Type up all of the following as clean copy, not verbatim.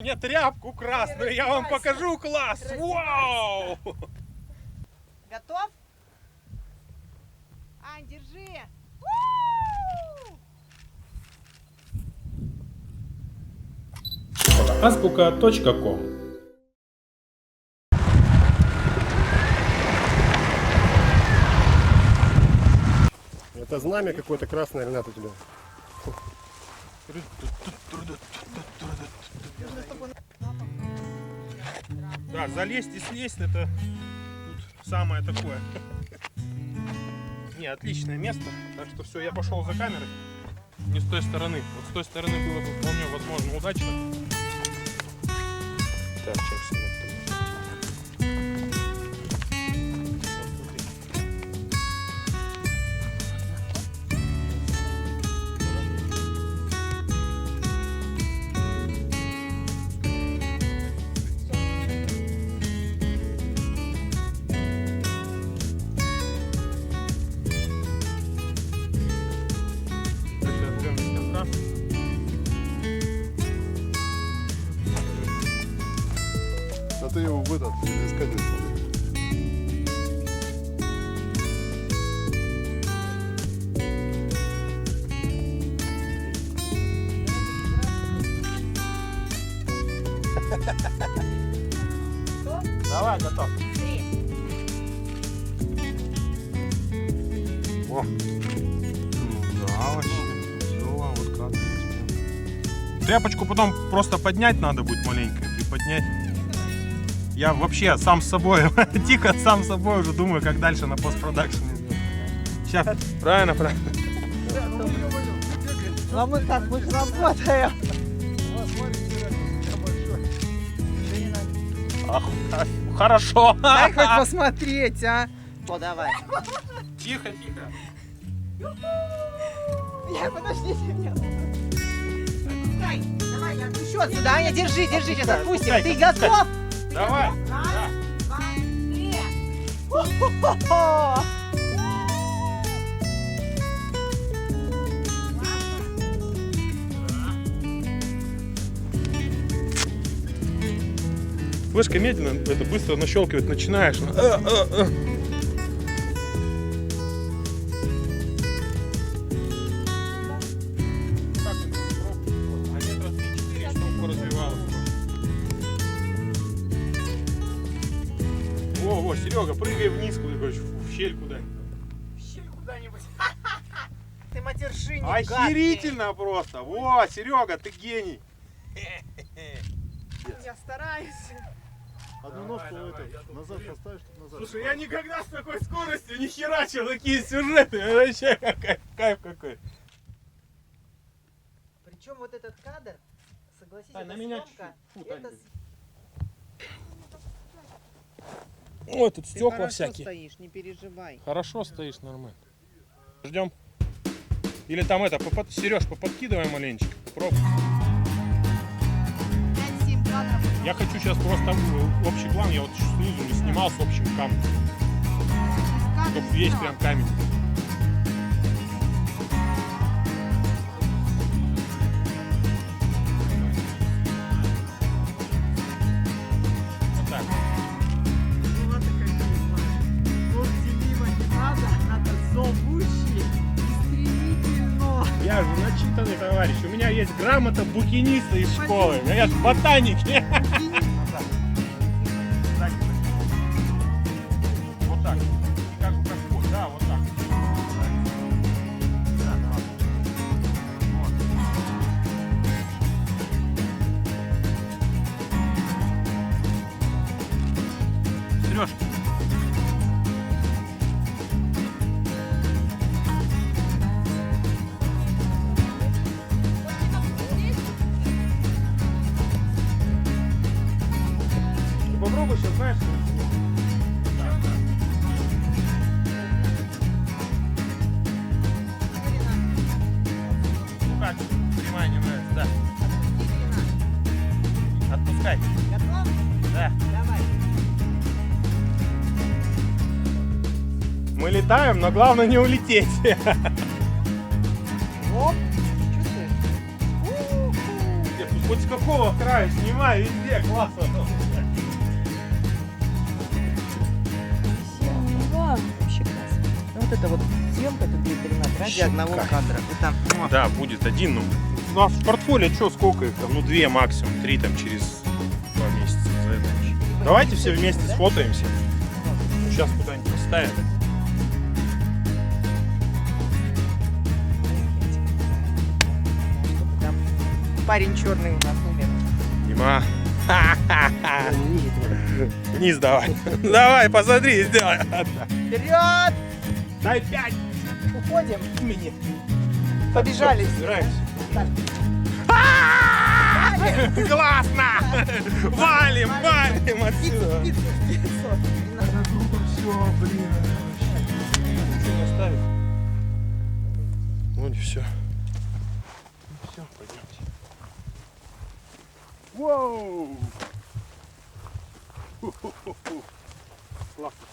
Мне тряпку красную, я вам покажу класс. Вау! Готов? Ань, держи. Азбука.ком. Это знамя какое-то красное, Ренат, у тебя. Да, залезть и слезть, это тут самое такое. Не, отличное место. Так что все, я пошел за камерой. Не с той стороны. Вот с той стороны было бы вполне возможно удачно. Так, сейчас А ты его в этот искатель. давай, готов. О. Да, вообще. Клево, вот как. Тряпочку потом просто поднять надо будет маленько, приподнять. Я вообще сам с собой, тихо сам с собой уже думаю, как дальше на постпродакшене сделать. Сейчас, правильно. А мы как, мы же работаем. Хорошо. Дай хоть посмотреть, а. О, давай. Тихо. Подождите меня. Дай, давай, я отпущу отсюда. Аня, держи, сейчас отпустим. Ты готов? Давай. Раз, два, три. Хо-хо-хо-хо. Флешка медленно, это быстро нащелкивать начинаешь. Во, Серега, прыгай вниз куда-нибудь, в щель куда-нибудь. Ты матершинник, Охерительно просто. Во, Серега, ты гений. гадкий. Я стараюсь. Одну ножку назад поставишь, тут назад. Слушай, я никогда с такой скоростью не херачил такие сюжеты. Вообще кайф какой. Причем вот этот кадр, согласитесь, Ань, на эта меня съемка, чуть-чуть. Фу, это Тань. Ой, тут Ты стекла хорошо всякие. стоишь, не переживай. Хорошо стоишь, нормально. Ждем. Или там это, Сереж, поподкидывай маленечко. Попробуй. 5-7 кадров. Я хочу сейчас просто общий план, я вот снизу не снимал с общим камнем. Чтобы весь прям камень. Вот так. Вот такая Ловьте мимо не надо зовущий и стремительно. Я же начитанный товарищ. У меня есть грамота букиниста из школы. Я же ботаник. Вот так. Как вот, да, вот так. Сереж. Попробуй сейчас, знаешь, ну как, прямая не нравится, да. Отпускай. Готов? Да. Давай. Мы летаем, но главное не улететь. Оп. Чувствуешь? Где тут Хоть с какого края снимай, везде классно. Да, вообще классно. Ну, вот это вот съемка тут будет ради одного кадра. Это, ну, Да, будет один. Ну, у нас в портфолио что, сколько их там? Ну, 2 максимум, 3 там через 2 месяца. За это. Давайте все вместе сфотаемся. Сейчас куда-нибудь поставим. там парень черный у нас умер. Дима. Вниз давай. Давай, посмотри, сделай. Вперед! Дай 5. Уходим. Побежали. Собираемся. Так. Классно! Валим, валим отсюда. Все, блин. Ничего не оставим. Вроде все. Все, пойдемте. Воу! Ху-ху-ху-ху. Классно.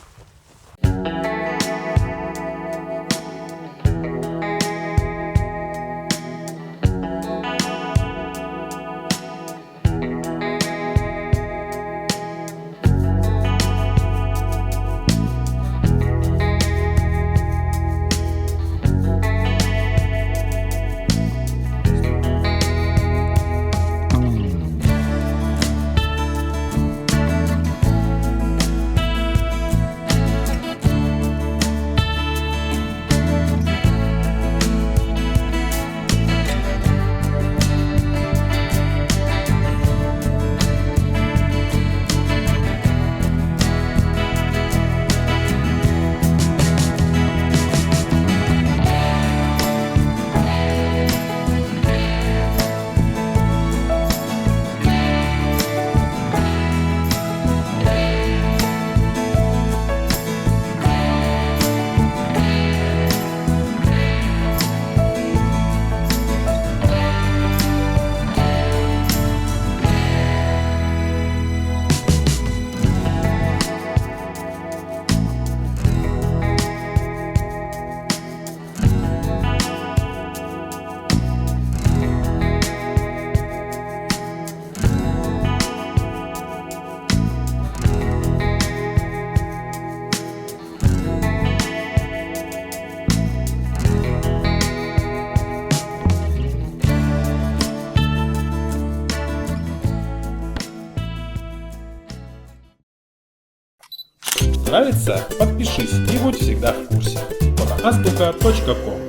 Нравится? Подпишись и будь всегда в курсе. Фотоазбука.ком